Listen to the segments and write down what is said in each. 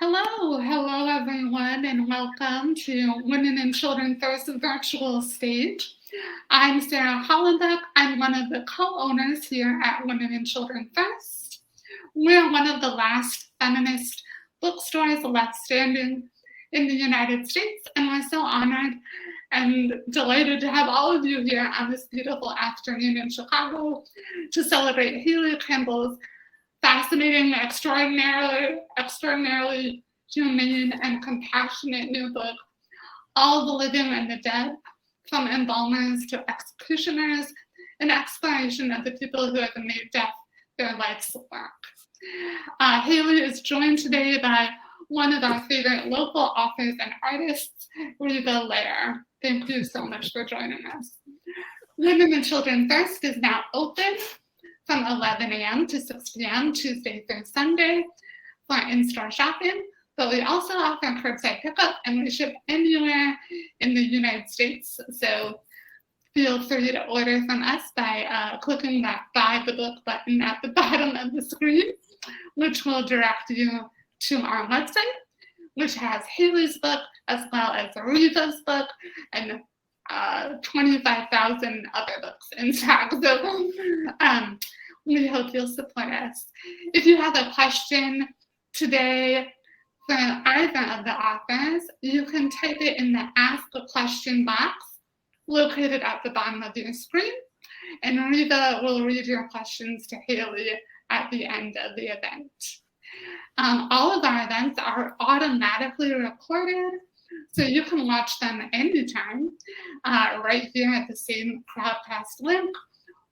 Hello everyone, and welcome to Women and Children First virtual stage. I'm Sarah Hollenbeck. I'm one of the co-owners here at Women and Children First. We're one of the last feminist bookstores left standing in the United States, and we're so honored and delighted to have all of you here on this beautiful afternoon in Chicago to celebrate Hayley Campbell's fascinating, extraordinarily humane and compassionate new book, All the Living and the Dead, from Embalmers to Executioners, an exploration of the people who have made death their life's work. Hayley is joined today by one of our favorite local authors and artists, Riva Lehrer. Thank you so much for joining us. Women and Children First is now open from 11 a.m. to 6 p.m. Tuesday through Sunday for in-store shopping, but we also offer curbside pickup and we ship anywhere in the United States. So feel free to order from us by clicking that Buy the Book button at the bottom of the screen, which will direct you to our website, which has Hayley's book as well as Riva's book and 25,000 other books in stock. So we hope you'll support us. If you have a question today for either of the authors, you can type it in the Ask a Question box located at the bottom of your screen, and Riva will read your questions to Hayley at the end of the event. All of our events are automatically recorded, so you can watch them anytime right here at the same Crowdcast link,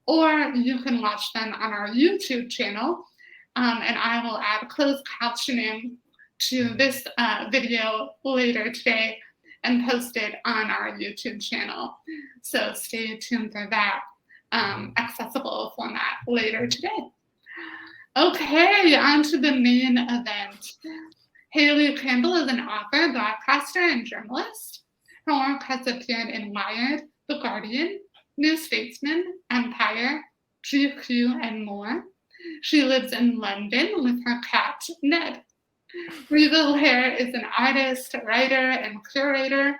or you can watch them on our YouTube channel, and I will add closed captioning to this video later today and post it on our YouTube channel. So stay tuned for that accessible format later today. Okay, on to the main event. Hayley Campbell is an author, broadcaster, and journalist. Her work has appeared in Wired, The Guardian, New Statesman, Empire, GQ, and more. She lives in London with her cat, Ned. Riva Lehrer is an artist, writer, and curator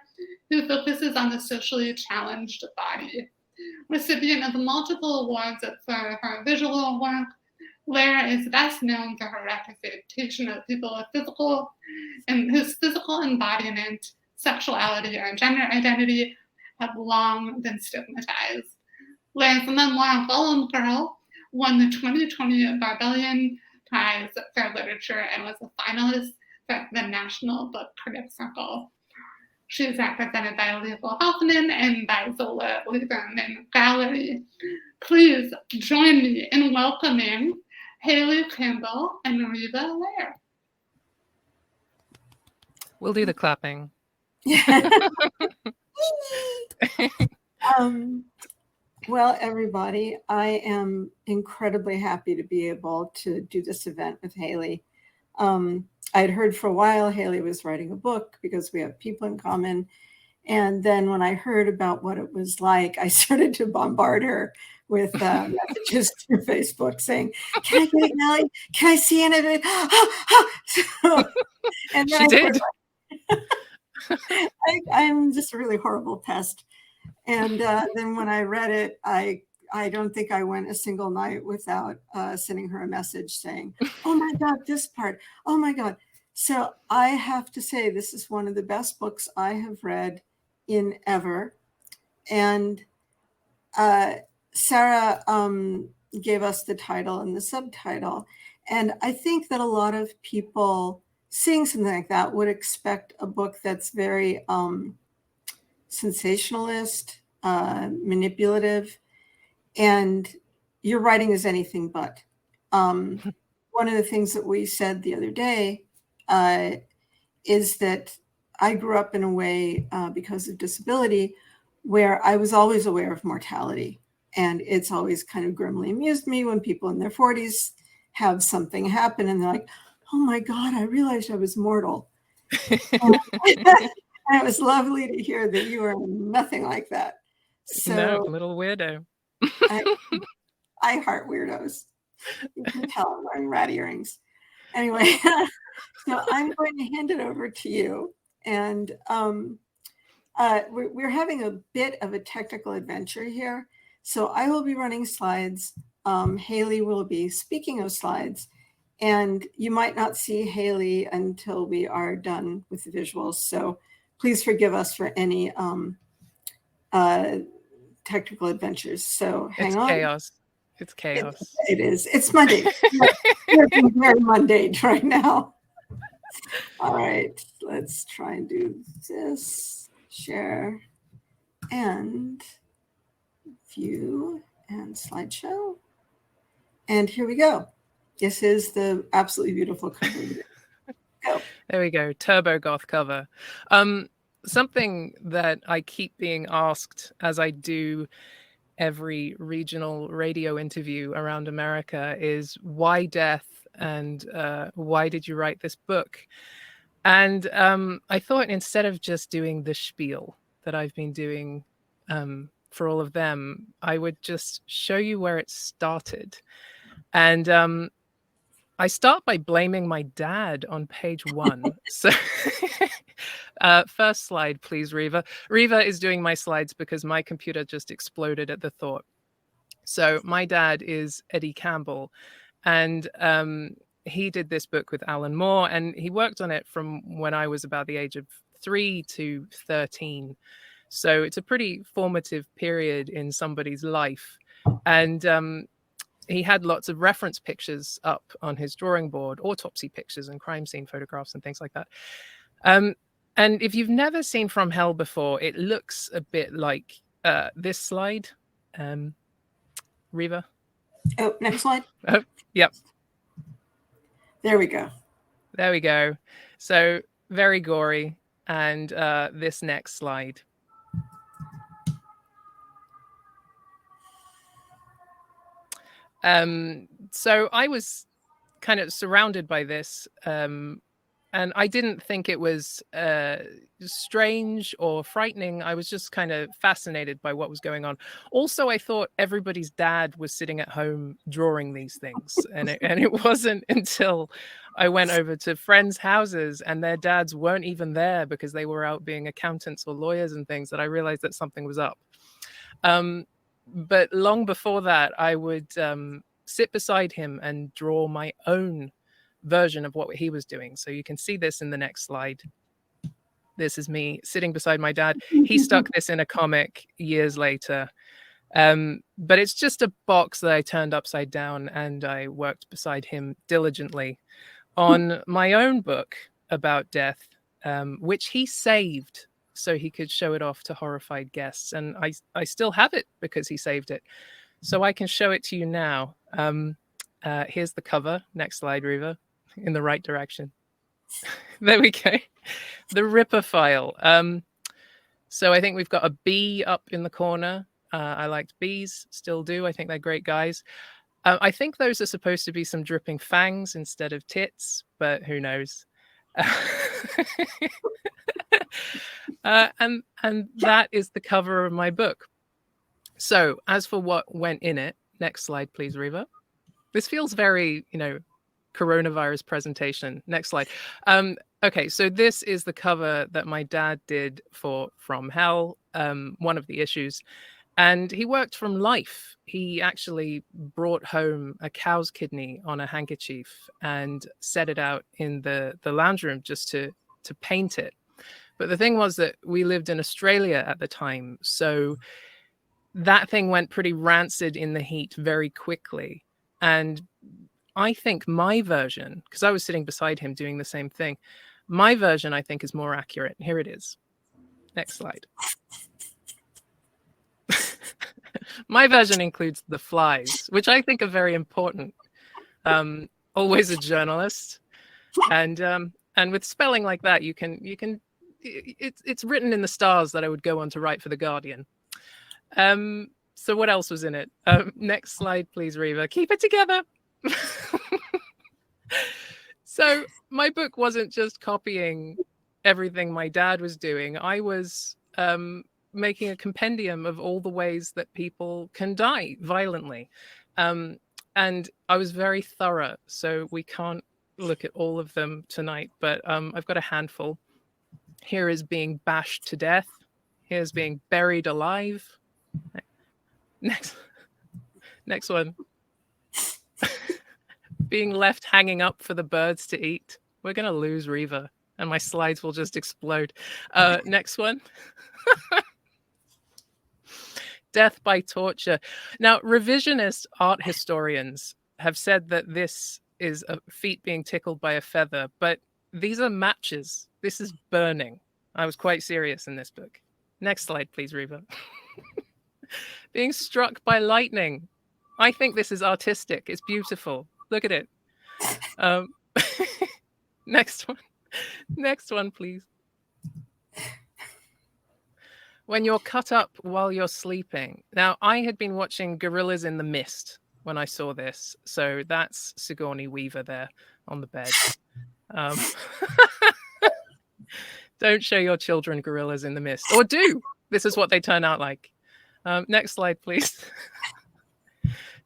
who focuses on the socially challenged body. Recipient of multiple awards for her visual work, Lehrer is best known for her representation of people with physical and whose physical embodiment, sexuality, or gender identity have long been stigmatized. Lehrer's memoir, Golem Girl, won the 2020 Barbellion Prize for Literature and was a finalist for the National Book Critics Circle. She is represented by Legal Hoffman and by Zola Lieberman Gallery. Please join me in welcoming Hayley Campbell and Riva Lehrer. We'll do the clapping. Well, everybody, I am incredibly happy to be able to do this event with Hayley. I'd heard for a while Hayley was writing a book because we have people in common. And then when I heard about what it was like, I started to bombard her with messages through Facebook saying, "Can I get it, Nellie? Can I see any of it?" So, and then she did. I'm just a really horrible pest. And then when I read it, I don't think I went a single night without sending her a message saying, "Oh my God, this part. Oh my God." So I have to say, this is one of the best books I have read in ever. And Sarah gave us the title and the subtitle. And I think that a lot of people seeing something like that would expect a book that's very sensationalist, manipulative, and your writing is anything but. One of the things that we said the other day is that I grew up in a way because of disability where I was always aware of mortality. And it's always kind of grimly amused me when people in their 40s have something happen and they're like, "Oh my God, I realized I was mortal." And it was lovely to hear that you are nothing like that. So No, little weirdo. I heart weirdos. You can tell I'm wearing rat earrings. Anyway, so I'm going to hand it over to you. And we're having a bit of a technical adventure here. So I will be running slides. Hayley will be speaking of slides. And you might not see Hayley until we are done with the visuals. So please forgive us for any technical adventures. So hang on. Chaos. It's chaos. It is. It's Monday. We're being very mundane right now. All right. Let's try and do this. Share and view and slideshow. And here we go. This is the absolutely beautiful cover. Go. There we go. Turbo goth cover. Something that I keep being asked as I do every regional radio interview around America is why death and why did you write this book? And I thought instead of just doing the spiel that I've been doing for all of them, I would just show you where it started. And I start by blaming my dad on page 1. So first slide, please, Riva. Riva is doing my slides because my computer just exploded at the thought. So my dad is Eddie Campbell, and he did this book with Alan Moore, and he worked on it from when I was about the age of 3 to 13. So it's a pretty formative period in somebody's life. And he had lots of reference pictures up on his drawing board, autopsy pictures and crime scene photographs and things like that. And if you've never seen From Hell before, it looks a bit like this slide. Riva? Oh, next slide. Oh, yep. There we go. There we go. So very gory. And this next slide. So I was kind of surrounded by this, and I didn't think it was strange or frightening. I was just kind of fascinated by what was going on. Also, I thought everybody's dad was sitting at home drawing these things, and it wasn't until I went over to friends' houses and their dads weren't even there because they were out being accountants or lawyers and things that I realized that something was up. But long before that, I would sit beside him and draw my own version of what he was doing. So you can see this in the next slide. This is me sitting beside my dad. He stuck this in a comic years later. But it's just a box that I turned upside down, and I worked beside him diligently on my own book about death, which he saved so he could show it off to horrified guests. And I still have it because he saved it. So I can show it to you now. Here's the cover. Next slide, Riva, in the right direction. There we go. The Ripper file. So I think we've got a bee up in the corner. I liked bees, still do. I think they're great guys. I think those are supposed to be some dripping fangs instead of tits, but who knows? And that is the cover of my book. So as for what went in it, next slide, please, Riva. This feels very, coronavirus presentation. Next slide. Okay, so this is the cover that my dad did for From Hell, one of the issues. And he worked from life. He actually brought home a cow's kidney on a handkerchief and set it out in the lounge room just to paint it. But the thing was that we lived in Australia at the time, so that thing went pretty rancid in the heat very quickly. And I think my version, because I was sitting beside him doing the same thing, my version, I think, is more accurate. Here it is. Next slide. My version includes the flies, which I think are very important. Always a journalist. And with spelling like that, you can it's written in the stars that I would go on to write for The Guardian. So what else was in it? Next slide, please, Riva. Keep it together. So my book wasn't just copying everything my dad was doing. I was making a compendium of all the ways that people can die violently. And I was very thorough. So we can't look at all of them tonight, but I've got a handful. Here is being bashed to death. Here's being buried alive. Next one. Being left hanging up for the birds to eat. We're going to lose Riva, and my slides will just explode. Next one. Death by torture. Now, revisionist art historians have said that this is a feet being tickled by a feather, but these are matches. This is burning. I was quite serious in this book. Next slide, please, Riva. Being struck by lightning. I think this is artistic. It's beautiful. Look at it. Next one. Next one, please. When you're cut up while you're sleeping. Now, I had been watching Gorillas in the Mist when I saw this. So that's Sigourney Weaver there on the bed. Don't show your children Gorillas in the Mist. Or do. This is what they turn out like. Next slide, please.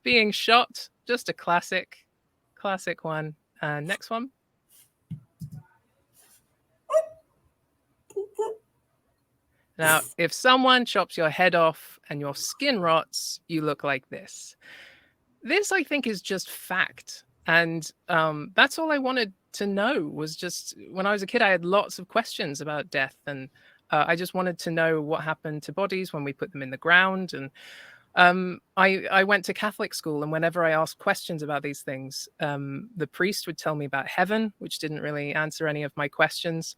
Being shot. Just a classic one. Next one. Now, if someone chops your head off and your skin rots, you look like this. This, I think, is just fact. And that's all I wanted to know was just when I was a kid, I had lots of questions about death. And I just wanted to know what happened to bodies when we put them in the ground. And I went to Catholic school. And whenever I asked questions about these things, the priest would tell me about heaven, which didn't really answer any of my questions.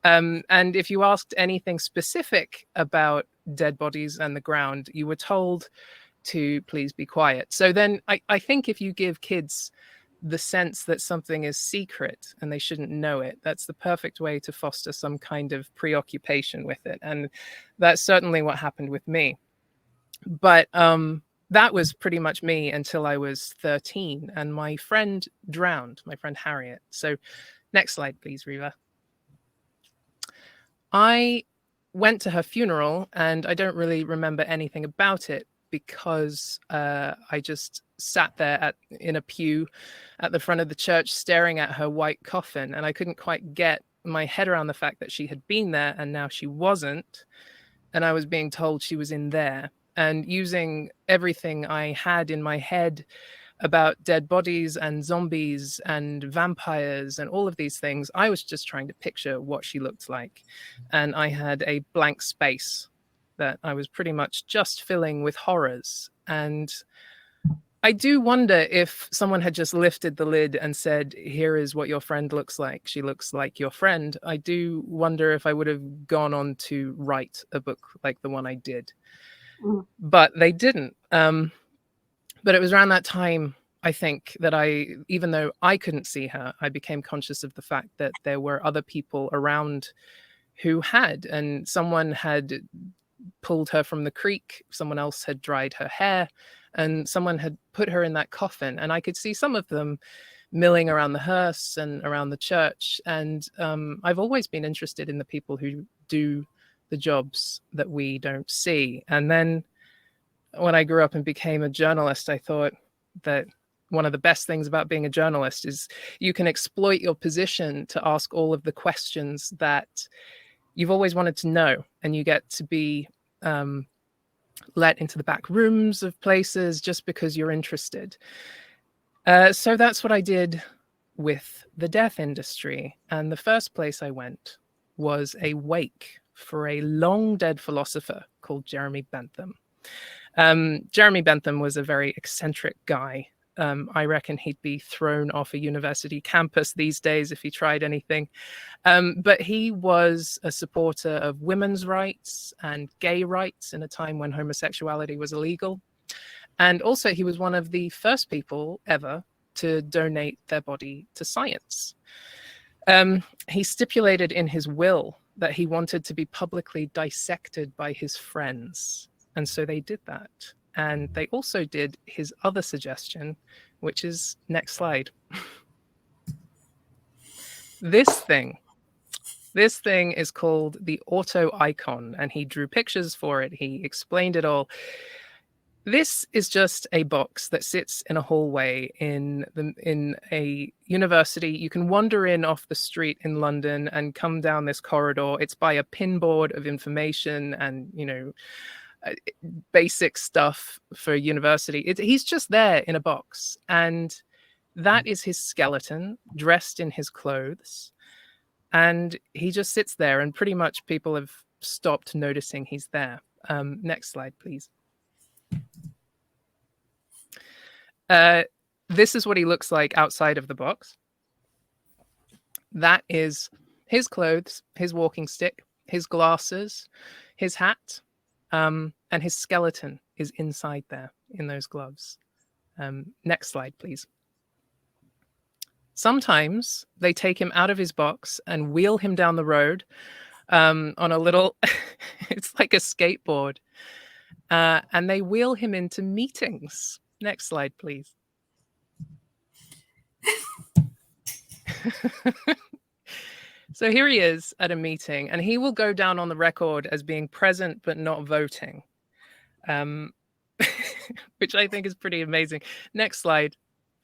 And if you asked anything specific about dead bodies and the ground, you were told to please be quiet. So then I think if you give kids the sense that something is secret and they shouldn't know it, that's the perfect way to foster some kind of preoccupation with it. And that's certainly what happened with me. But that was pretty much me until I was 13 and my friend drowned, my friend Harriet. So next slide, please, Riva. I went to her funeral and I don't really remember anything about it because I just sat there in a pew at the front of the church staring at her white coffin, and I couldn't quite get my head around the fact that she had been there and now she wasn't, and I was being told she was in there. And using everything I had in my head about dead bodies and zombies and vampires and all of these things, I was just trying to picture what she looked like. And I had a blank space that I was pretty much just filling with horrors. And I do wonder if someone had just lifted the lid and said, here is what your friend looks like. She looks like your friend. I do wonder if I would have gone on to write a book like the one I did. But they didn't. But it was around that time, I think, that even though I couldn't see her, I became conscious of the fact that there were other people around who had, and someone had pulled her from the creek, someone else had dried her hair, and someone had put her in that coffin. And I could see some of them milling around the hearse and around the church. And I've always been interested in the people who do the jobs that we don't see. And then when I grew up and became a journalist, I thought that one of the best things about being a journalist is you can exploit your position to ask all of the questions that you've always wanted to know, and you get to be let into the back rooms of places just because you're interested. So that's what I did with the death industry. And the first place I went was a wake for a long dead philosopher called Jeremy Bentham. Jeremy Bentham was a very eccentric guy. I reckon he'd be thrown off a university campus these days if he tried anything. But he was a supporter of women's rights and gay rights in a time when homosexuality was illegal. And also he was one of the first people ever to donate their body to science. He stipulated in his will that he wanted to be publicly dissected by his friends. And so they did that. And they also did his other suggestion, which is next slide. This thing is called the auto icon, and he drew pictures for it. He explained it all. This is just a box that sits in a hallway in a university. You can wander in off the street in London and come down this corridor. It's by a pinboard of information and, basic stuff for university. He's just there in a box, and that is his skeleton dressed in his clothes, and he just sits there, and pretty much people have stopped noticing he's there. Next slide, please. This is what he looks like outside of the box. That is his clothes, his walking stick, his glasses, his hat, and his skeleton is inside there in those gloves. Next slide, please. Sometimes they take him out of his box and wheel him down the road on a little, it's like a skateboard, and they wheel him into meetings. Next slide, please. So here he is at a meeting, and he will go down on the record as being present but not voting, which I think is pretty amazing. Next slide,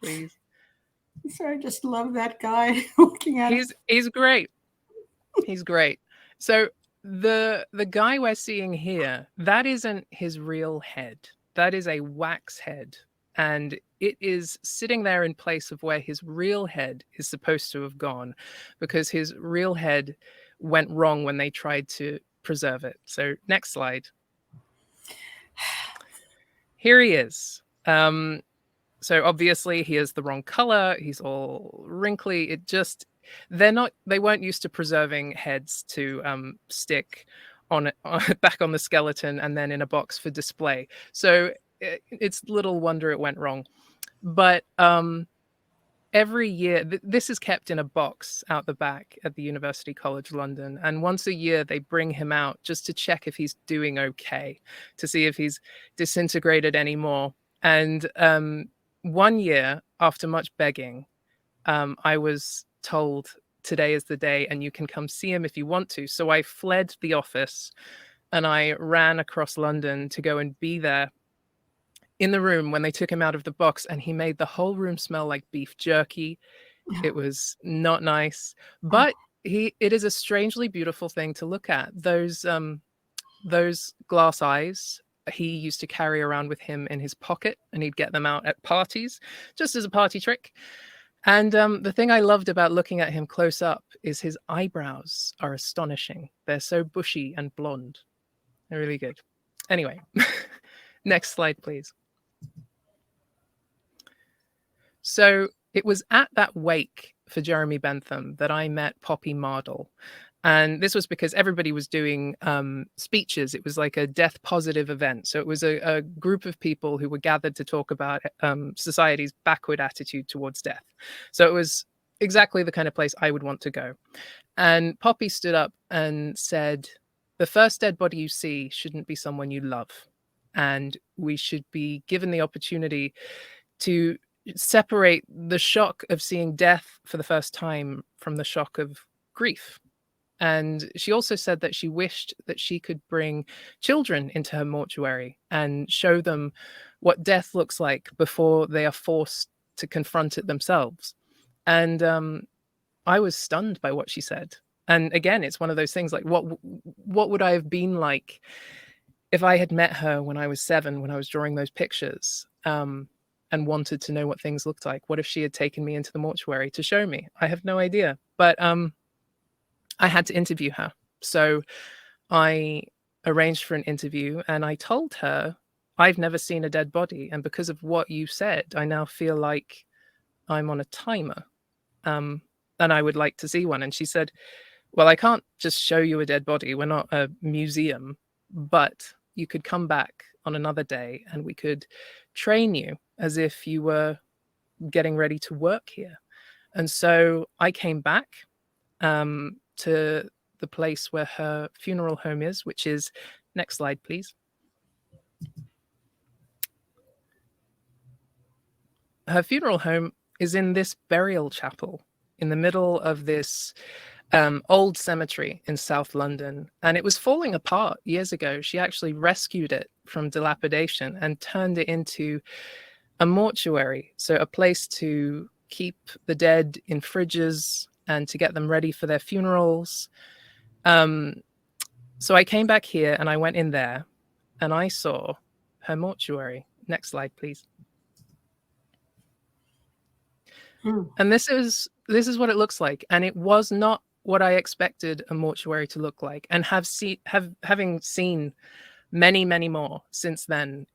please. So I just love that guy looking at him. He's great. He's great. So the guy we're seeing here, that isn't his real head. That is a wax head. And it is sitting there in place of where his real head is supposed to have gone, because his real head went wrong when they tried to preserve it. So next slide. Here he is. So obviously he is the wrong color. He's all wrinkly. They weren't used to preserving heads to stick on back on the skeleton and then in a box for display. So it's little wonder it went wrong. But every year, this is kept in a box out the back at the University College London. And once a year, they bring him out just to check if he's doing okay, to see if he's disintegrated anymore. And one year, after much begging, I was told, today is the day and you can come see him if you want to. So I fled the office and I ran across London to go and be there in the room when they took him out of the box, and he made the whole room smell like beef jerky. It was not nice, but it is a strangely beautiful thing to look at. Those glass eyes he used to carry around with him in his pocket, and he'd get them out at parties just as a party trick. And the thing I loved about looking at him close up is his eyebrows are astonishing. They're so bushy and blonde. They're really good. Anyway, next slide, please. So it was at that wake for Jeremy Bentham that I met Poppy Mardle. And this was because everybody was doing speeches. It was like a death positive event. So it was a group of people who were gathered to talk about society's backward attitude towards death. So it was exactly the kind of place I would want to go. And Poppy stood up and said, the first dead body you see shouldn't be someone you love. And we should be given the opportunity to separate the shock of seeing death for the first time from the shock of grief. And she also said that she wished that she could bring children into her mortuary and show them what death looks like before they are forced to confront it themselves. And I was stunned by what she said. And again, it's one of those things like, what would I have been like if I had met her when I was 7, when I was drawing those pictures, and wanted to know what things looked like? What if she had taken me into the mortuary to show me? I have no idea. But I had to interview her. So I arranged for an interview, and I told her, I've never seen a dead body. And because of what you said, I now feel like I'm on a timer. And I would like to see one. And she said, well, I can't just show you a dead body. We're not a museum, but you could come back on another day and we could train you as if you were getting ready to work here. And so I came back to the place where her funeral home is, which is, next slide, please. Her funeral home is in this burial chapel in the middle of this old cemetery in South London. And it was falling apart years ago. She actually rescued it from dilapidation and turned it into a mortuary, so a place to keep the dead in fridges and to get them ready for their funerals. So I came back here and I went in there and I saw her mortuary. Next slide, please. And this is what it looks like, and it was not what I expected a mortuary to look like. And having seen many more since then,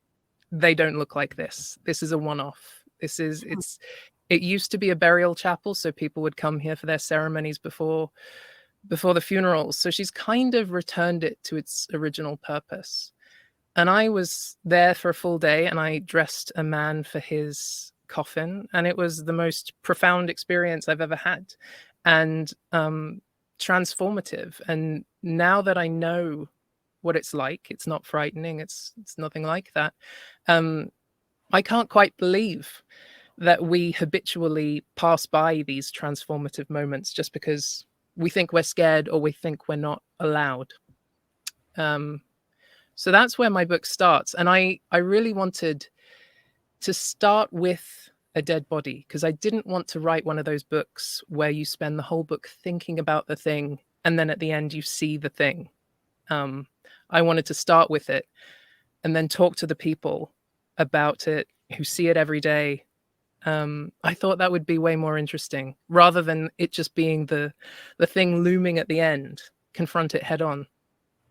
they don't look like this. This is a one-off. It used to be a burial chapel, so people would come here for their ceremonies before the funerals. So she's kind of returned it to its original purpose. And I was there for a full day, and I dressed a man for his coffin, and it was the most profound experience I've ever had, and transformative. And now that I know what it's like, it's not frightening, it's nothing like that. I can't quite believe that we habitually pass by these transformative moments just because we think we're scared or we think we're not allowed. So that's where my book starts. And I really wanted to start with a dead body, because I didn't want to write one of those books where you spend the whole book thinking about the thing and then at the end you see the thing. I wanted to start with it and then talk to the people about it who see it every day. I thought that would be way more interesting rather than it just being the thing looming at the end. Confront it head on.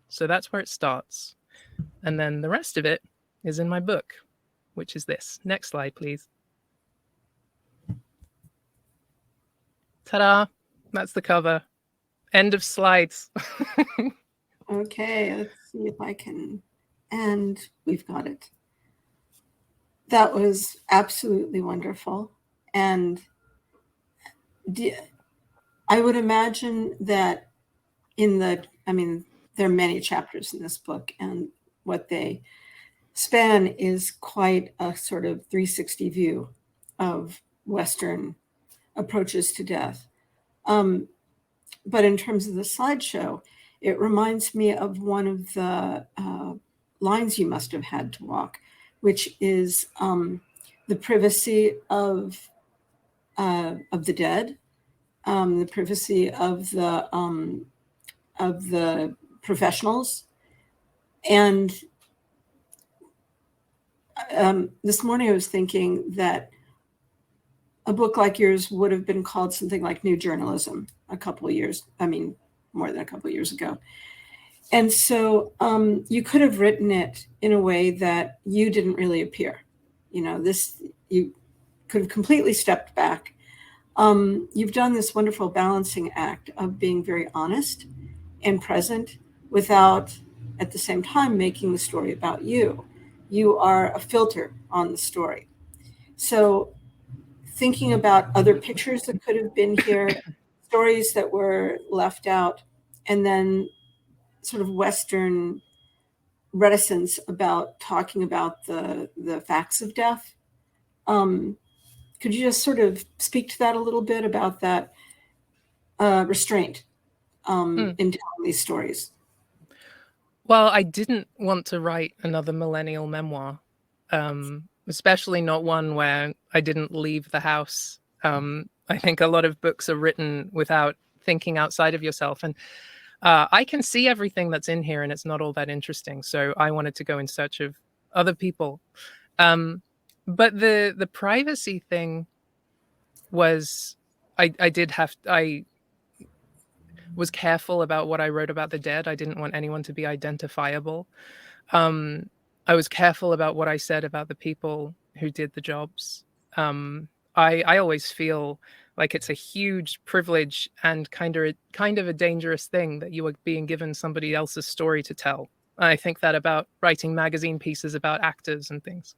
So that's where it starts. And then the rest of it is in my book, which is this. Next slide, please. Ta-da! That's the cover. End of slides. Okay, let's see if I can. And we've got it. That was absolutely wonderful. And I would imagine that there are many chapters in this book, and what they span is quite a sort of 360 view of Western approaches to death. But in terms of the slideshow, it reminds me of one of the lines you must have had to walk, which is the privacy of the dead, the privacy of the professionals. And this morning I was thinking that a book like yours would have been called something like New Journalism more than a couple of years ago. And so you could have written it in a way that you didn't really appear. You could have completely stepped back. You've done this wonderful balancing act of being very honest and present without, at the same time, making the story about you. You are a filter on the story. So thinking about other pictures that could have been here, stories that were left out, and then sort of Western reticence about talking about the facts of death. Could you just sort of speak to that a little bit, about that restraint in telling these stories? Well, I didn't want to write another millennial memoir, especially not one where I didn't leave the house. I think a lot of books are written without thinking outside of yourself. And I can see everything that's in here and it's not all that interesting. So I wanted to go in search of other people. But the privacy thing was, I was careful about what I wrote about the dead. I didn't want anyone to be identifiable. I was careful about what I said about the people who did the jobs. I always feel like it's a huge privilege and kind of a dangerous thing that you are being given somebody else's story to tell. I think that about writing magazine pieces about actors and things.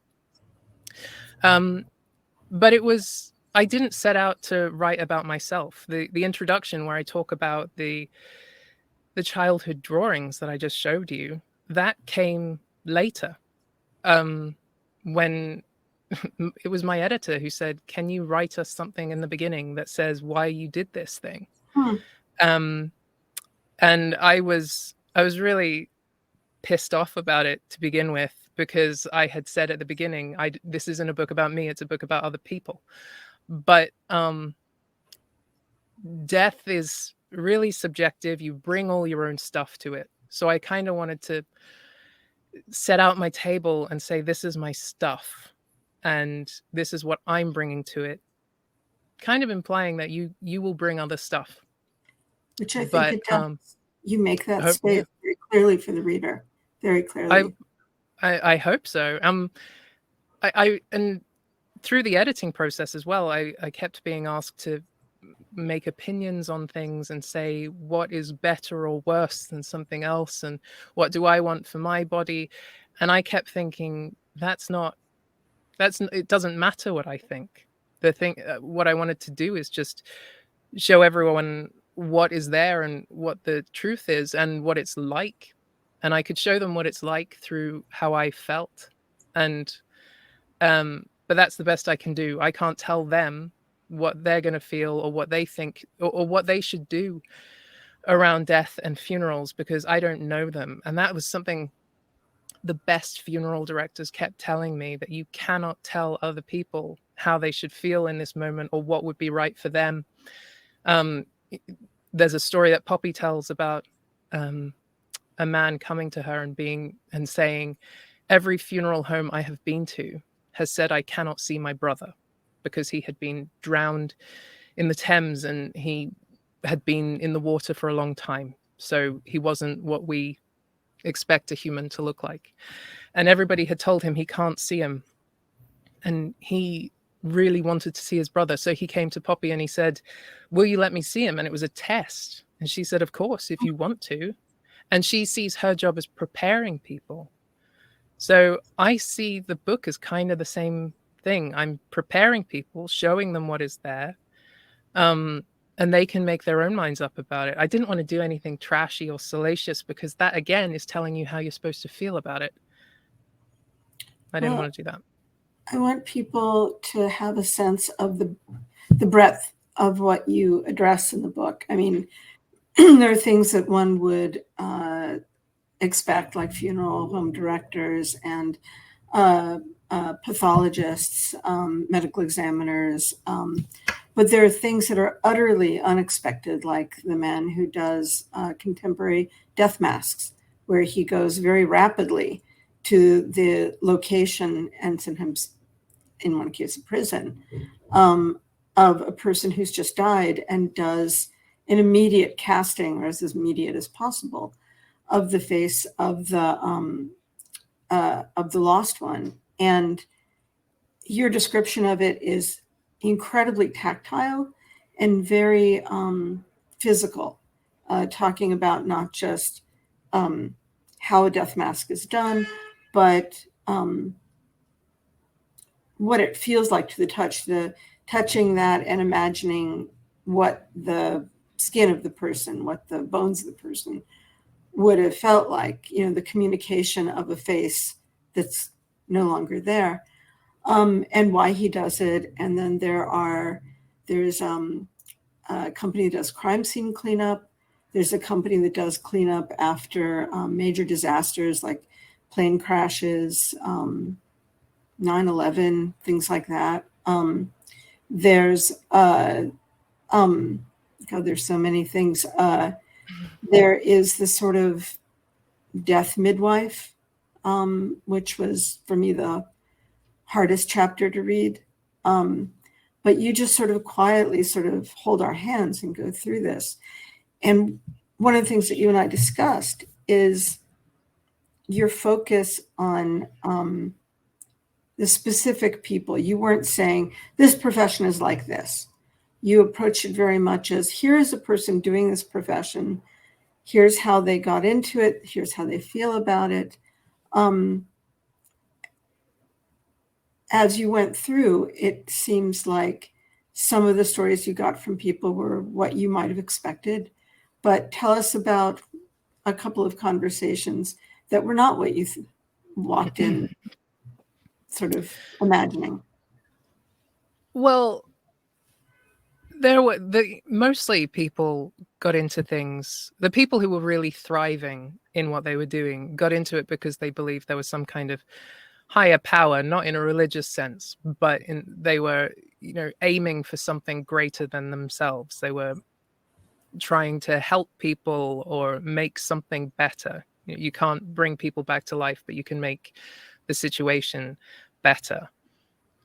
But I didn't set out to write about myself. The introduction where I talk about the childhood drawings that I just showed you, that came later, when it was my editor who said, "Can you write us something in the beginning that says why you did this thing?" And I was really pissed off about it to begin with, because I had said at the beginning, this isn't a book about me, it's a book about other people. But death is really subjective. You bring all your own stuff to it. So I kind of wanted to set out my table and say, this is my stuff and this is what I'm bringing to it, kind of implying that you will bring other stuff, which I think it does. You make that space very clearly for the reader, very clearly. I hope so. I and through the editing process as well, I kept being asked to make opinions on things and say what is better or worse than something else, and what do I want for my body. And I kept thinking, it doesn't matter what I think. What I wanted to do is just show everyone what is there and what the truth is and what it's like. And I could show them what it's like through how I felt. And but that's the best I can do. I can't tell them what they're going to feel or what they think or what they should do around death and funerals, because I don't know them. And that was something the best funeral directors kept telling me, that you cannot tell other people how they should feel in this moment or what would be right for them. There's a story that Poppy tells about a man coming to her and saying, every funeral home I have been to has said I cannot see my brother, because he had been drowned in the Thames and he had been in the water for a long time. So he wasn't what we expect a human to look like. And everybody had told him he can't see him. And he really wanted to see his brother. So he came to Poppy and he said, will you let me see him? And it was a test. And she said, of course, if you want to. And she sees her job as preparing people. So I see the book as kind of the same thing. I'm preparing people, showing them what is there, and they can make their own minds up about it. I didn't want to do anything trashy or salacious, because that, again, is telling you how you're supposed to feel about it. I didn't want to do that. I want people to have a sense of the breadth of what you address in the book. I mean, there are things that one would expect, like funeral home directors and pathologists, medical examiners. But there are things that are utterly unexpected, like the man who does contemporary death masks, where he goes very rapidly to the location, and sometimes in one case a prison, of a person who's just died, and does an immediate casting, or as immediate as possible, of the face of the lost one. And your description of it is incredibly tactile and very physical, talking about not just how a death mask is done, but what it feels like to the touch, the touching that and imagining what the skin of the person, what the bones of the person would have felt like, the communication of a face that's no longer there, and why he does it. And then there's a company that does crime scene cleanup. There's a company that does cleanup after major disasters like plane crashes, 9/11, things like that. There's there's so many things. There is the sort of death midwife, which was for me the hardest chapter to read. But you just sort of quietly sort of hold our hands and go through this. And one of the things that you and I discussed is your focus on the specific people. You weren't saying this profession is like this. You approached it very much as, here is a person doing this profession. Here's how they got into it. Here's how they feel about it. As you went through, it seems like some of the stories you got from people were what you might have expected. But tell us about a couple of conversations that were not what you walked in sort of imagining. Well, There were mostly people got into things. The people who were really thriving in what they were doing got into it because they believed there was some kind of higher power, not in a religious sense, but they were, aiming for something greater than themselves. They were trying to help people or make something better. You can't bring people back to life, but you can make the situation better.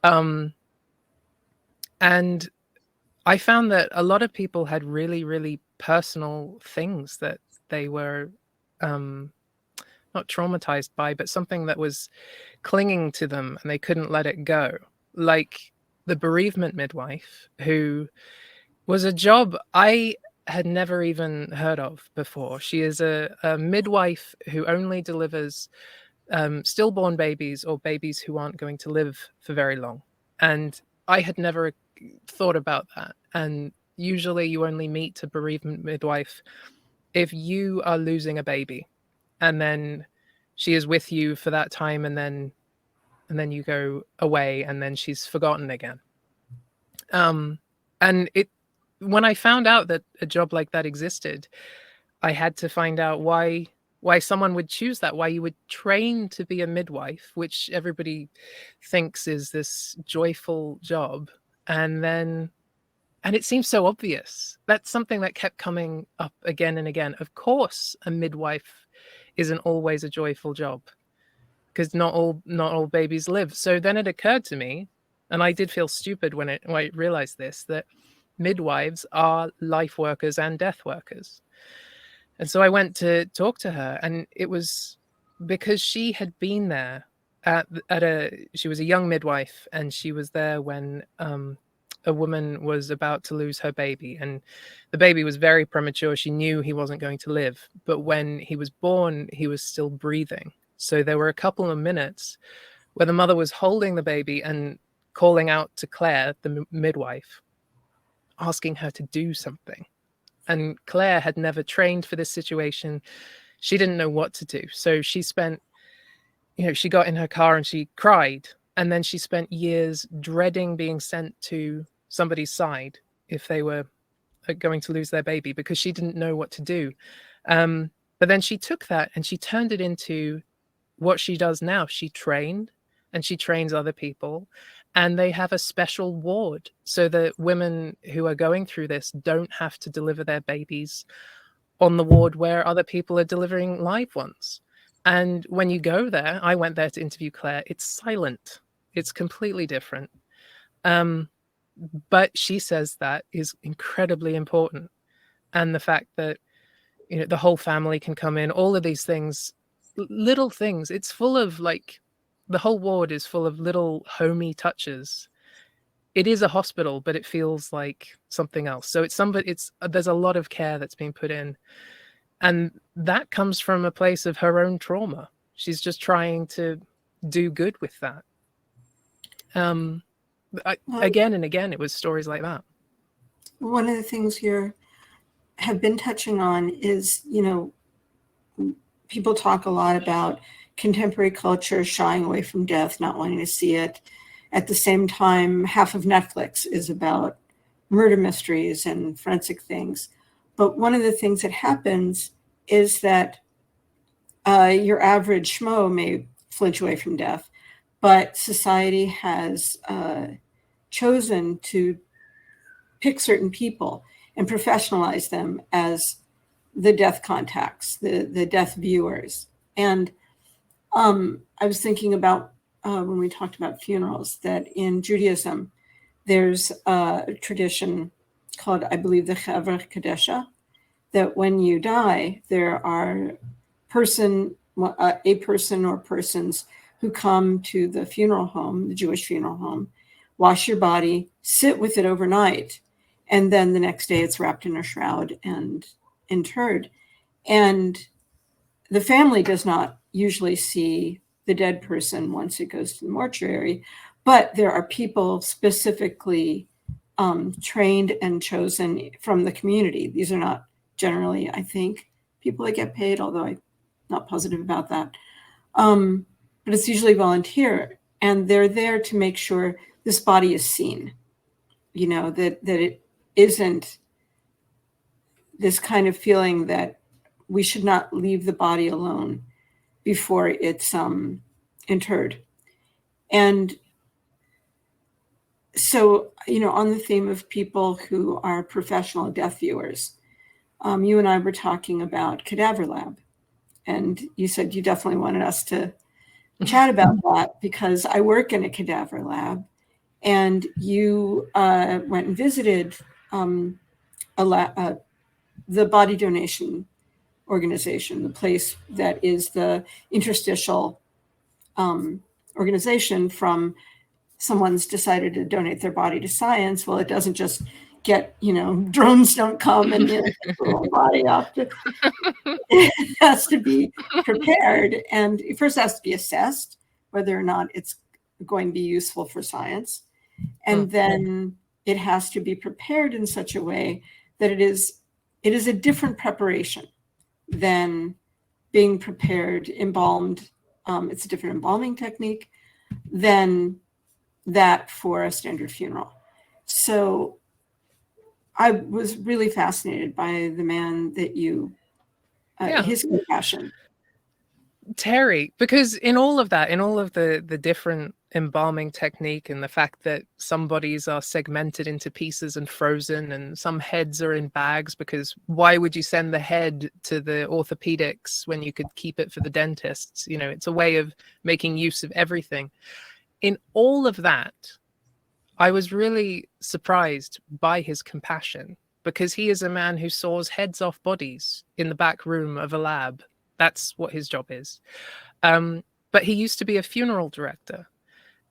And I found that a lot of people had really, really personal things that they were not traumatized by, but something that was clinging to them and they couldn't let it go. Like the bereavement midwife, who was a job I had never even heard of before. She is a midwife who only delivers stillborn babies or babies who aren't going to live for very long. And I had never thought about that. And usually you only meet a bereavement midwife if you are losing a baby, and then she is with you for that time, and then you go away, and then she's forgotten again. And when I found out that a job like that existed, I had to find out why someone would choose that, why you would train to be a midwife, which everybody thinks is this joyful job. And it seems so obvious. That's something that kept coming up again and again. Of course, a midwife isn't always a joyful job, because not all babies live. So then it occurred to me, and I did feel stupid when I realized this, that midwives are life workers and death workers. And so I went to talk to her, and it was because she had been there she was a young midwife, and she was there when a woman was about to lose her baby, and the baby was very premature. She knew he wasn't going to live, but when he was born, he was still breathing. So there were a couple of minutes where the mother was holding the baby and calling out to Claire, the midwife, asking her to do something. And Claire had never trained for this situation. She didn't know what to do. So she spent, she got in her car and she cried. And then she spent years dreading being sent to somebody's side if they were going to lose their baby, because she didn't know what to do. But then she took that and she turned it into what she does now. She trained, and she trains other people. And they have a special ward so that women who are going through this don't have to deliver their babies on the ward where other people are delivering live ones. And when you go there, I went there to interview Claire, it's silent. It's completely different. But she says that is incredibly important. And the fact that, the whole family can come in, all of these things, little things, it's full of the whole ward is full of little homey touches. It is a hospital, but it feels like something else. So there's a lot of care that's being put in. And that comes from a place of her own trauma. She's just trying to do good with that. Again and again, it was stories like that. One of the things you have been touching on is, people talk a lot about contemporary culture shying away from death, not wanting to see it. At the same time, half of Netflix is about murder mysteries and forensic things. But one of the things that happens is that your average schmo may flinch away from death, but society has chosen to pick certain people and professionalize them as the death contacts, the death viewers. And I was thinking about when we talked about funerals, that in Judaism, there's a tradition called, I believe, the Chevra Kadesha, that when you die, there are a person or persons who come to the funeral home, the Jewish funeral home, wash your body, sit with it overnight, and then the next day it's wrapped in a shroud and interred. And the family does not usually see the dead person once it goes to the mortuary, but there are people specifically trained and chosen from the community. These are not generally, I think, people that get paid, although I'm not positive about that. But it's usually volunteer, and they're there to make sure this body is seen, that isn't this kind of feeling that we should not leave the body alone before it's interred. And so, on the theme of people who are professional death viewers, you and I were talking about Cadaver Lab, and you said you definitely wanted us to chat about that because I work in a cadaver lab, and you went and visited the body donation organization, the place that is the interstitial organization from someone's decided to donate their body to science. Well, it doesn't just get, drones don't come and get the little body off. It has to be prepared. And first it has to be assessed whether or not it's going to be useful for science. And then it has to be prepared in such a way that it is a different preparation than being prepared, embalmed. It's a different embalming technique than that for a standard funeral. So I was really fascinated by the man that you, his compassion. Terry, because in all of the different embalming technique and the fact that some bodies are segmented into pieces and frozen and some heads are in bags, because why would you send the head to the orthopedics when you could keep it for the dentists? It's a way of making use of everything. In all of that, I was really surprised by his compassion, because he is a man who saws heads off bodies in the back room of a lab. That's what his job is. But he used to be a funeral director.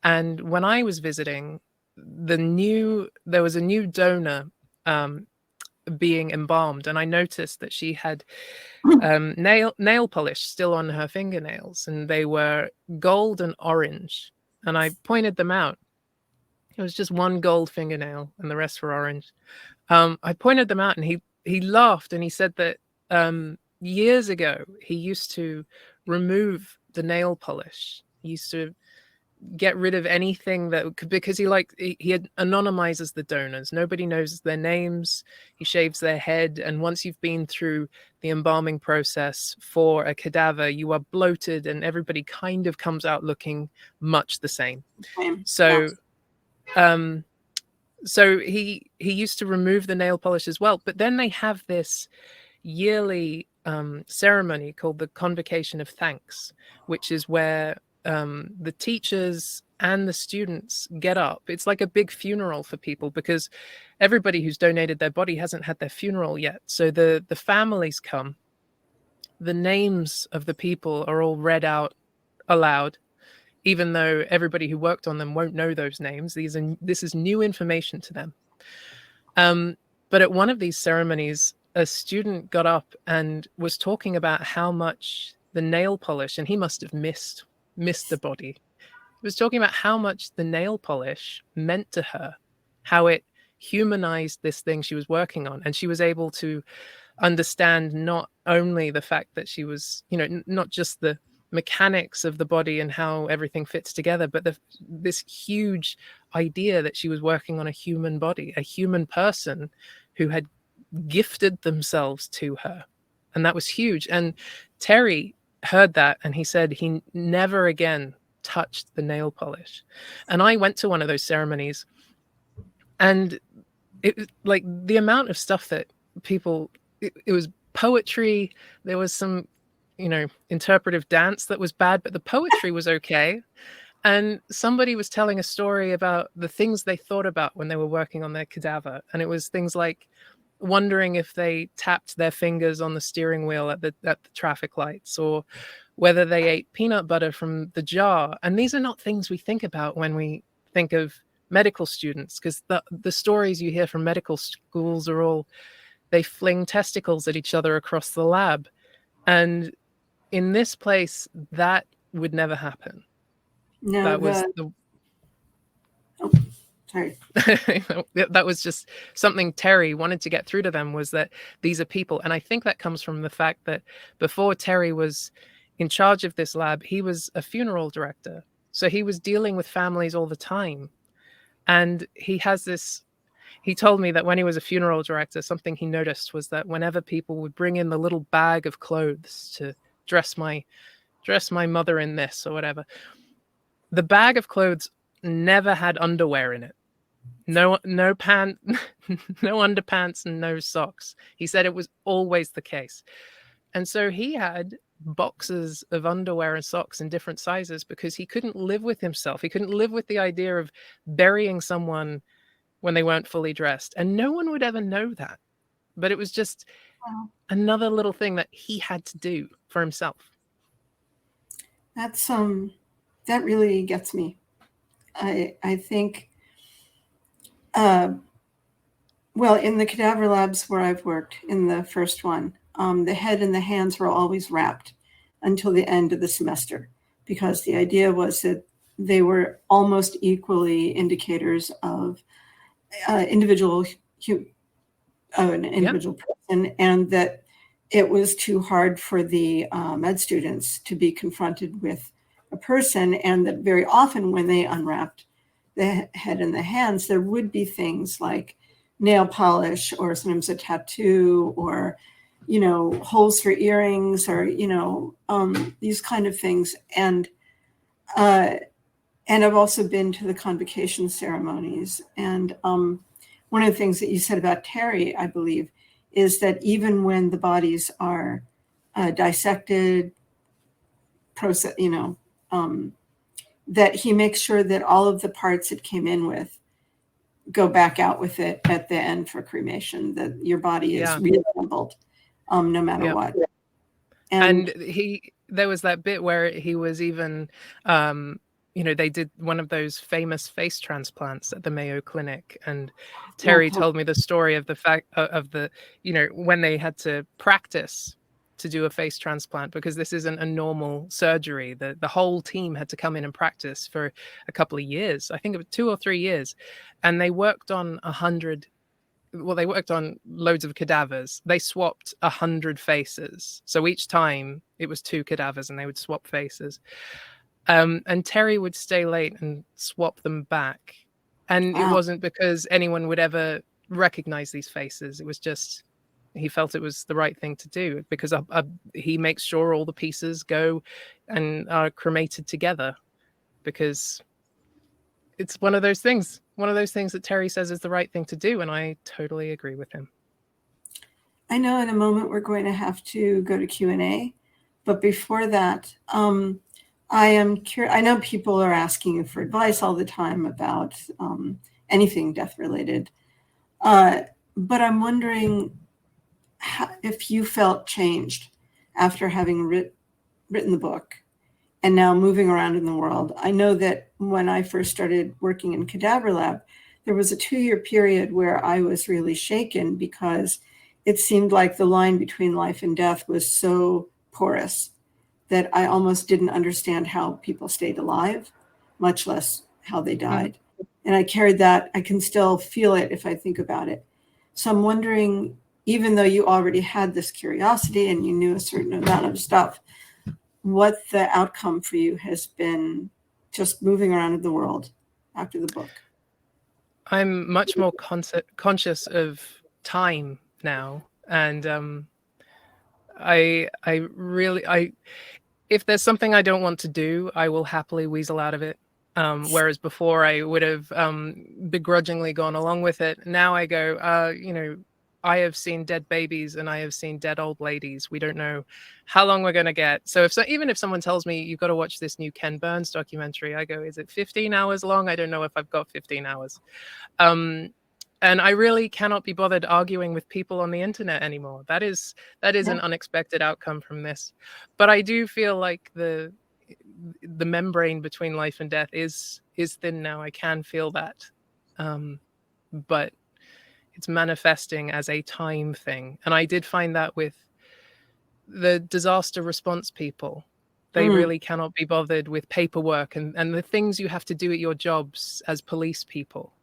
And when I was visiting, there was a new donor being embalmed. And I noticed that she had nail polish still on her fingernails, and they were gold and orange. And I pointed them out. It was just one gold fingernail and the rest were orange. I pointed them out, and he laughed, and he said that years ago he used to remove the nail polish. He used to get rid of anything because he anonymizes the donors. Nobody knows their names. He shaves their head, and once you've been through the embalming process for a cadaver, you are bloated, and everybody kind of comes out looking much the same. So so he used to remove the nail polish as well. But then they have this yearly ceremony called the Convocation of Thanks, which is where the teachers and the students get up. It's like a big funeral for people, because everybody who's donated their body hasn't had their funeral yet. So the families come. The names of the people are all read out aloud, even though everybody who worked on them won't know those names. This is new information to them. But at one of these ceremonies, a student got up and was talking about how much the nail polish, and he must have missed the body. He was talking about how much the nail polish meant to her, how it humanized this thing she was working on. And she was able to understand not only the fact that she was, not just the mechanics of the body and how everything fits together, but this huge idea that she was working on a human body, a human person who had gifted themselves to her. And that was huge. And Terry heard that, and he said he never again touched the nail polish. And I went to one of those ceremonies, and it was like the amount of stuff that people, it was poetry, there was some interpretive dance that was bad, but the poetry was okay. And somebody was telling a story about the things they thought about when they were working on their cadaver. And it was things like wondering if they tapped their fingers on the steering wheel at the traffic lights, or whether they ate peanut butter from the jar. And these are not things we think about when we think of medical students, because the stories you hear from medical schools are all, they fling testicles at each other across the lab. And in this place, that would never happen. No, that was sorry. That was just something Terry wanted to get through to them, was that these are people. And I think that comes from the fact that before Terry was in charge of this lab, he was a funeral director. So he was dealing with families all the time. And he has this, He told me that when he was a funeral director, something he noticed was that whenever people would bring in the little bag of clothes to dress my mother in this or whatever, the bag of clothes never had underwear in it. No pant, no underpants, and no socks. He said it was always the case. And so he had boxes of underwear and socks in different sizes because he couldn't live with himself. He couldn't live with the idea of burying someone when they weren't fully dressed. And no one would ever know that. But it was just another little thing that he had to do for himself. That's that really gets me. I think, well, in the cadaver labs where I've worked, in the first one, the head and the hands were always wrapped until the end of the semester, because the idea was that they were almost equally indicators of an individual person, and that it was too hard for the med students to be confronted with a person, and that very often when they unwrapped the head and the hands, there would be things like nail polish, or sometimes a tattoo, or holes for earrings, or these kind of things. And I've also been to the convocation ceremonies. And one of the things that you said about Terry, I believe, is that even when the bodies are dissected, that he makes sure that all of the parts it came in with go back out with it at the end for cremation, that your body is reassembled no matter what. And there was that bit where he was even, they did one of those famous face transplants at the Mayo Clinic. And Terry told me the story of the fact of the, when they had to practice to do a face transplant, because this isn't a normal surgery. The whole team had to come in and practice for a couple of years. I think it was 2 or 3 years. And they worked on they worked on loads of cadavers. They swapped 100 faces. So each time it was 2 cadavers and they would swap faces. And Terry would stay late and swap them back. And it wasn't because anyone would ever recognize these faces. It was just, he felt it was the right thing to do, because he makes sure all the pieces go and are cremated together, because it's one of those things that Terry says is the right thing to do. And I totally agree with him. I know in a moment we're going to have to go to Q&A, but before that, I am curious. I know people are asking you for advice all the time about anything death related, but I'm wondering if you felt changed after having written the book and now moving around in the world. I know that when I first started working in Cadaver Lab, there was a 2-year period where I was really shaken, because it seemed like the line between life and death was so porous that I almost didn't understand how people stayed alive, much less how they died. Mm-hmm. And I carried that. I can still feel it if I think about it. So I'm wondering, even though you already had this curiosity and you knew a certain amount of stuff, what the outcome for you has been just moving around in the world after the book. I'm much more conscious of time now. And I really, if there's something I don't want to do, I will happily weasel out of it. Whereas before I would have begrudgingly gone along with it. Now I go, I have seen dead babies and I have seen dead old ladies. We don't know how long we're going to get. So even if someone tells me you've got to watch this new Ken Burns documentary, I go, is it 15 hours long? I don't know if I've got 15 hours. And I really cannot be bothered arguing with people on the internet anymore. That is an unexpected outcome from this. But I do feel like the membrane between life and death is thin now. I can feel that. But it's manifesting as a time thing. And I did find that with the disaster response people. They really cannot be bothered with paperwork and the things you have to do at your jobs as police people,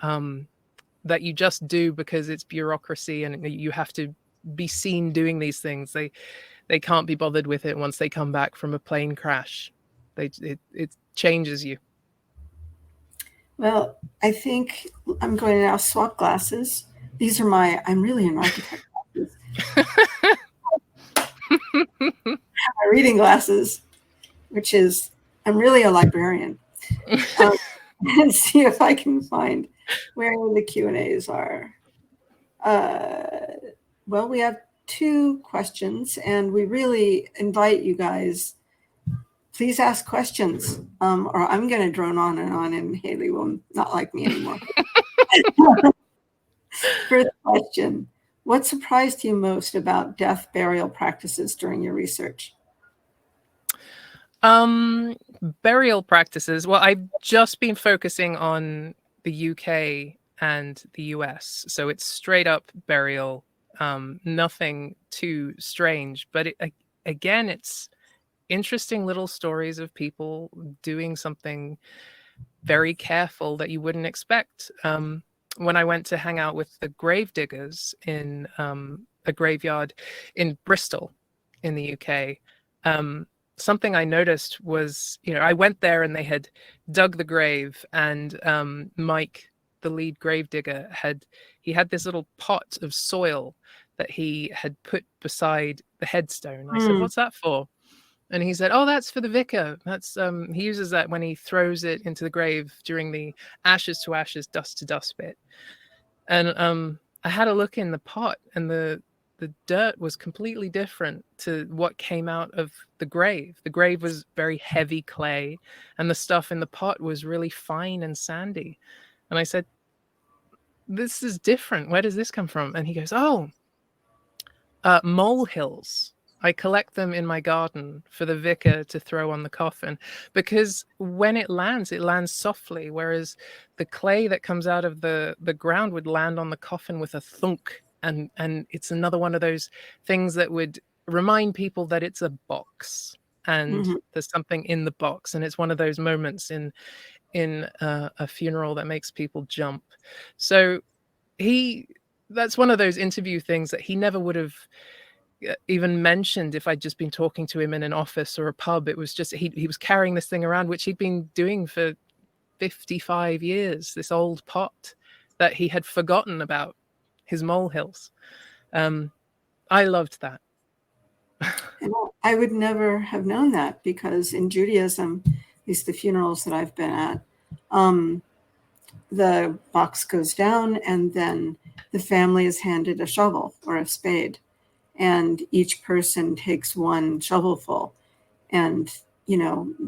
that you just do because it's bureaucracy and you have to be seen doing these things. They can't be bothered with it once they come back from a plane crash. It changes you. Well, I think I'm going to now swap glasses. These are I'm really an architect glasses. My reading glasses, which is, I'm really a librarian. And see if I can find where the Q&As are. Well, we have 2 questions, and we really invite you guys, please ask questions, or I'm going to drone on, and Hayley will not like me anymore. First question, what surprised you most about death burial practices during your research? Burial practices. Well, I've just been focusing on the UK and the US, so it's straight up burial. Nothing too strange, but again, it's interesting little stories of people doing something very careful that you wouldn't expect. When I went to hang out with the gravediggers in a graveyard in Bristol in the UK, something I noticed was, I went there and they had dug the grave, and Mike, the lead gravedigger, had this little pot of soil that he had put beside the headstone. I said, "What's that for?" And he said, "Oh, that's for the vicar. That's he uses that when he throws it into the grave during the ashes to ashes, dust to dust bit." And I had a look in the pot, and the dirt was completely different to what came out of the grave. The grave was very heavy clay, and the stuff in the pot was really fine and sandy. And I said, "This is different. Where does this come from?" And he goes, "Oh, molehills. I collect them in my garden for the vicar to throw on the coffin, because when it lands softly, whereas the clay that comes out of the ground would land on the coffin with a thunk. And it's another one of those things that would remind people that it's a box and there's something in the box. And it's one of those moments in a funeral that makes people jump. So that's one of those interview things that he never would have even mentioned if I'd just been talking to him in an office or a pub. It was just he was carrying this thing around, which he'd been doing for 55 years, this old pot that he had forgotten about his molehills. I loved that. I would never have known that, because in Judaism, at least the funerals that I've been at, the box goes down and then the family is handed a shovel or a spade, and each person takes one shovelful and,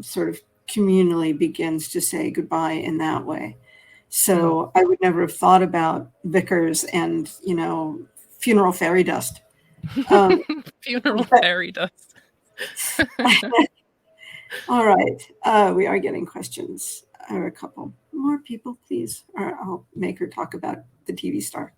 sort of communally begins to say goodbye in that way. So I would never have thought about vicars and, funeral fairy dust. Funeral fairy dust. All right. We are getting questions. A couple more people, please, or I'll make her talk about the TV star.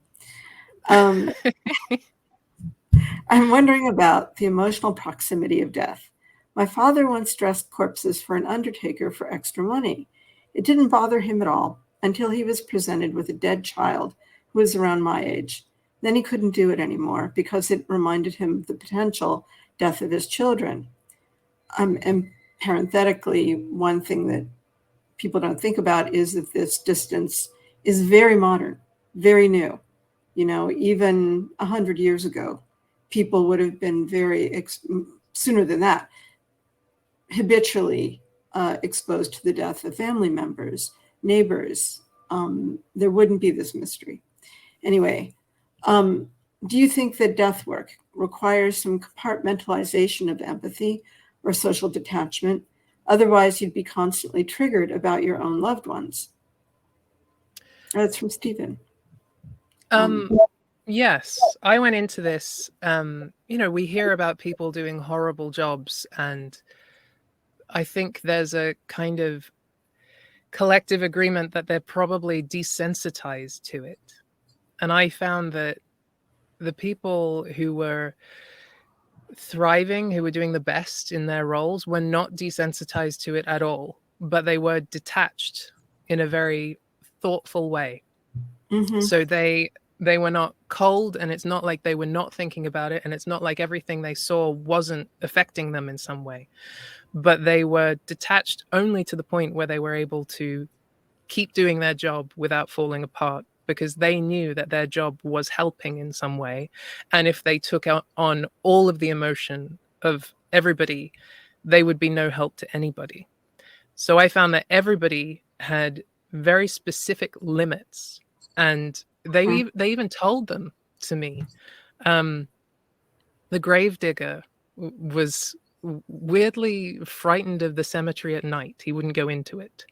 I'm wondering about the emotional proximity of death. My father once dressed corpses for an undertaker for extra money. It didn't bother him at all until he was presented with a dead child who was around my age. Then he couldn't do it anymore because it reminded him of the potential death of his children. And parenthetically, one thing that people don't think about is that this distance is very modern, very new. Even 100 years ago, people would have been sooner than that, habitually exposed to the death of family members, neighbors. There wouldn't be this mystery. Anyway, do you think that death work requires some compartmentalization of empathy or social detachment? Otherwise, you'd be constantly triggered about your own loved ones. That's from Stephen. Yes, I went into this, we hear about people doing horrible jobs, and I think there's a kind of collective agreement that they're probably desensitized to it. And I found that the people who were thriving, who were doing the best in their roles, were not desensitized to it at all, but they were detached in a very thoughtful way. So they were not cold, and it's not like they were not thinking about it, and it's not like everything they saw wasn't affecting them in some way, but they were detached only to the point where they were able to keep doing their job without falling apart, because they knew that their job was helping in some way. And if they took on all of the emotion of everybody, they would be no help to anybody. So I found that everybody had very specific limits, and they even told them to me. The gravedigger was weirdly frightened of the cemetery at night. He wouldn't go into it.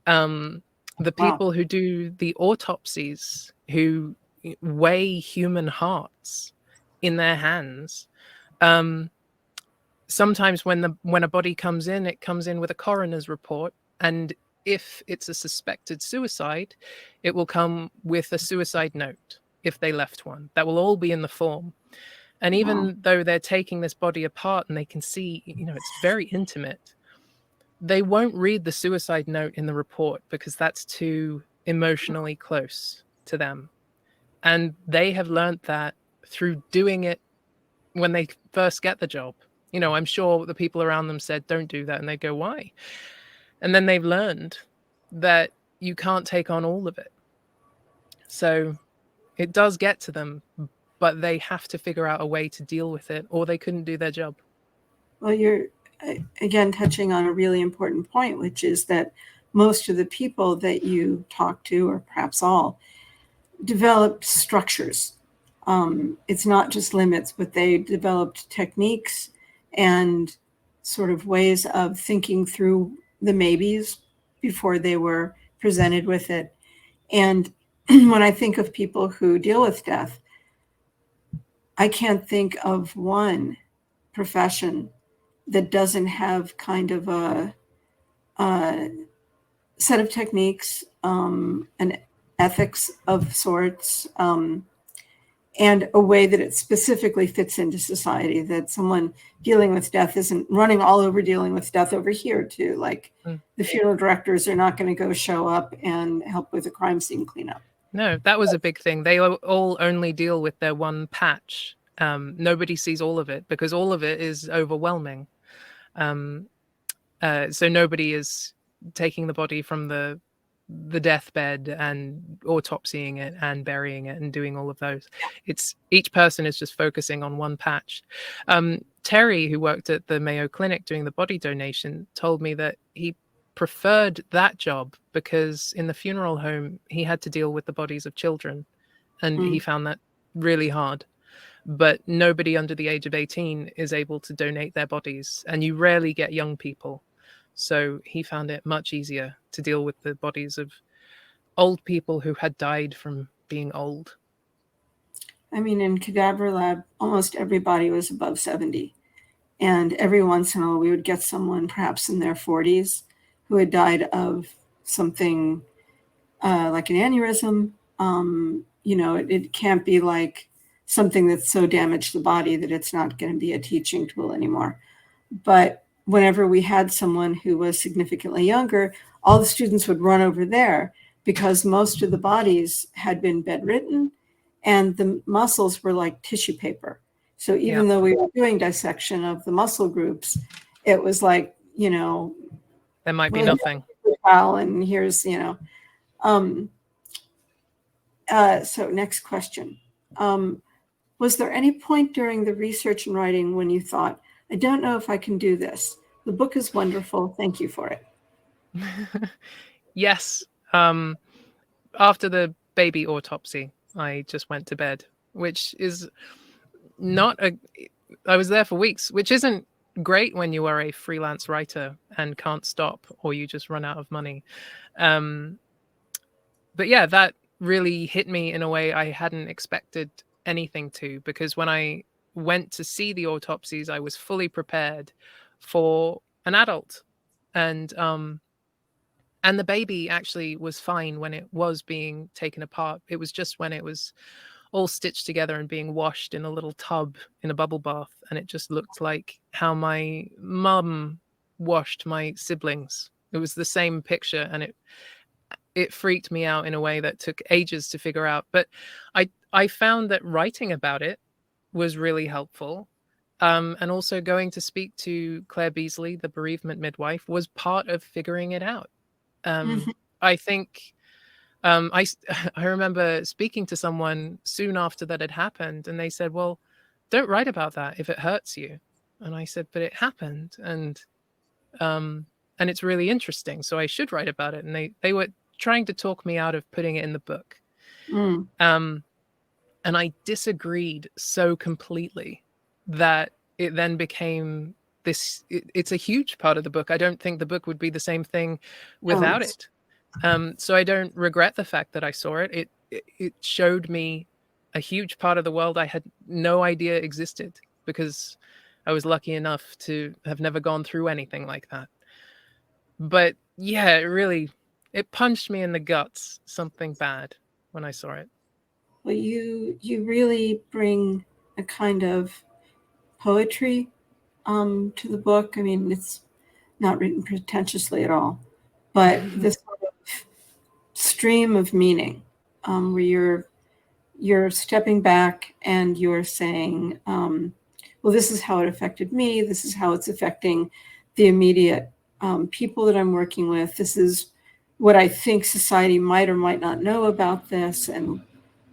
The people who do the autopsies, who weigh human hearts in their hands, sometimes when a body comes in, it comes in with a coroner's report, and if it's a suspected suicide, it will come with a suicide note if they left one. That will all be in the form. And even though they're taking this body apart and they can see, it's very intimate, they won't read the suicide note in the report because that's too emotionally close to them. And they have learned that through doing it when they first get the job. I'm sure the people around them said, don't do that. And they go, why? And then they've learned that you can't take on all of it. So it does get to them, but they have to figure out a way to deal with it, or they couldn't do their job. Well, you're again touching on a really important point, which is that most of the people that you talk to, or perhaps all, developed structures. It's not just limits, but they developed techniques and sort of ways of thinking through the maybes before they were presented with it. And when I think of people who deal with death, I can't think of one profession that doesn't have kind of a set of techniques, an ethics of sorts, and a way that it specifically fits into society, that someone dealing with death isn't running all over dealing with death over here too. Like the funeral directors are not going to go show up and help with a crime scene cleanup. No, that was a big thing. They all only deal with their one patch. Nobody sees all of it because all of it is overwhelming. So nobody is taking the body from the deathbed and autopsying it and burying it and doing all of those. It's each person is just focusing on one patch. Terry, who worked at the Mayo Clinic doing the body donation, told me that he preferred that job because in the funeral home he had to deal with the bodies of children, and he found that really hard. But nobody under the age of 18 is able to donate their bodies, and you rarely get young people. So he found it much easier to deal with the bodies of old people who had died from being old. I mean, in cadaver lab, almost everybody was above 70. And every once in a while, we would get someone perhaps in their 40s who had died of something like an aneurysm. It can't be like something that's so damaged the body that it's not going to be a teaching tool anymore. But whenever we had someone who was significantly younger, all the students would run over there because most of the bodies had been bedridden and the muscles were like tissue paper. So even though we were doing dissection of the muscle groups, it was like, there might be nothing. And here's, so next question. Was there any point during the research and writing when you thought, I don't know if I can do this? The book is wonderful. Thank you for it. Yes. After the baby autopsy, I just went to bed, which is I was there for weeks, which isn't great when you are a freelance writer and can't stop, or you just run out of money. But yeah, that really hit me in a way I hadn't expected anything to, because when I went to see the autopsies, I was fully prepared for an adult, and the baby actually was fine when it was being taken apart. It was just when it was all stitched together and being washed in a little tub in a bubble bath, and it just looked like how my mum washed my siblings. It was the same picture, and it freaked me out in a way that took ages to figure out. But I found that writing about it was really helpful. And also going to speak to Claire Beasley, the bereavement midwife, was part of figuring it out. I think I remember speaking to someone soon after that had happened, and they said, well, don't write about that if it hurts you. And I said, but it happened, and it's really interesting, so I should write about it. And they were trying to talk me out of putting it in the book. And I disagreed so completely that it then became this, it's a huge part of the book. I don't think the book would be the same thing without it. So I don't regret the fact that I saw it. It showed me a huge part of the world I had no idea existed, because I was lucky enough to have never gone through anything like that. But yeah, it punched me in the guts, something bad, when I saw it. Well, you really bring a kind of poetry to the book. I mean, it's not written pretentiously at all, but this sort of stream of meaning, where you're stepping back and you're saying, well, this is how it affected me. This is how it's affecting the immediate people that I'm working with. This is what I think society might or might not know about this, and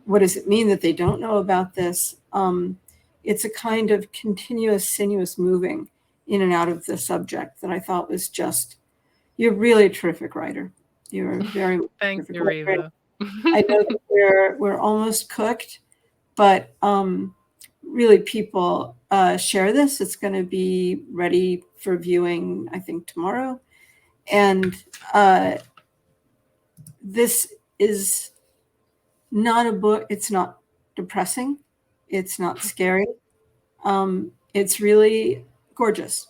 what does it mean that they don't know about this? It's a kind of continuous, sinuous moving in and out of the subject that I thought was just, you're really a terrific writer. You're very Thank you, Riva. I know that we're almost cooked, but really people share this. It's going to be ready for viewing, I think, tomorrow. And this is not a book. It's not depressing. It's not scary. It's really gorgeous.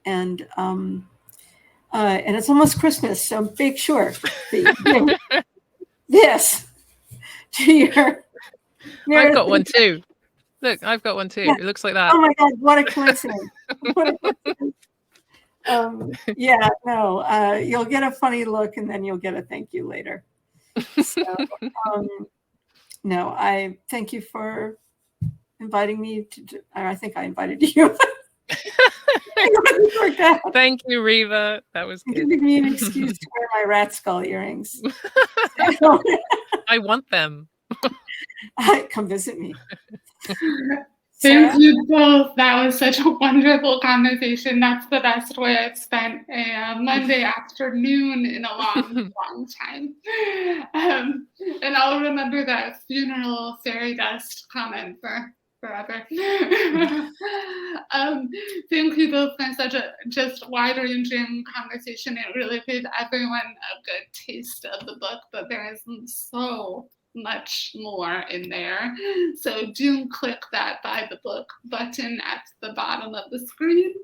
And it's almost Christmas, so make sure that you bring this to your I've got one too. Look, I've got one too. Yeah. It looks like that. Oh my God, what a coincidence. What a coincidence. You'll get a funny look and then you'll get a thank you later. So, no, I thank you for inviting me to, I think I invited you. Thank you, Riva. That was good. Giving me an excuse to wear my rat skull earrings. I want them. Come visit me. Thank you both. That was such a wonderful conversation. That's the best way I've spent a Monday afternoon in a long, long time. And I'll remember that funeral fairy dust comment for forever. Thank you both for such a just wide-ranging conversation. It really gave everyone a good taste of the book, but there is so much more in there. So do click that buy the book button at the bottom of the screen.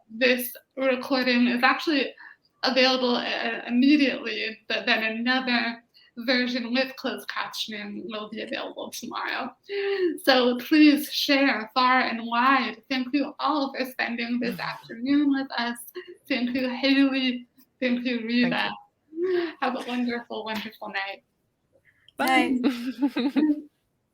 This recording is actually available immediately, but then another version with closed captioning will be available tomorrow. So please share far and wide. Thank you all for spending this afternoon with us. Thank you, Hayley. Thank you, Riva. Have a wonderful, wonderful night. Bye.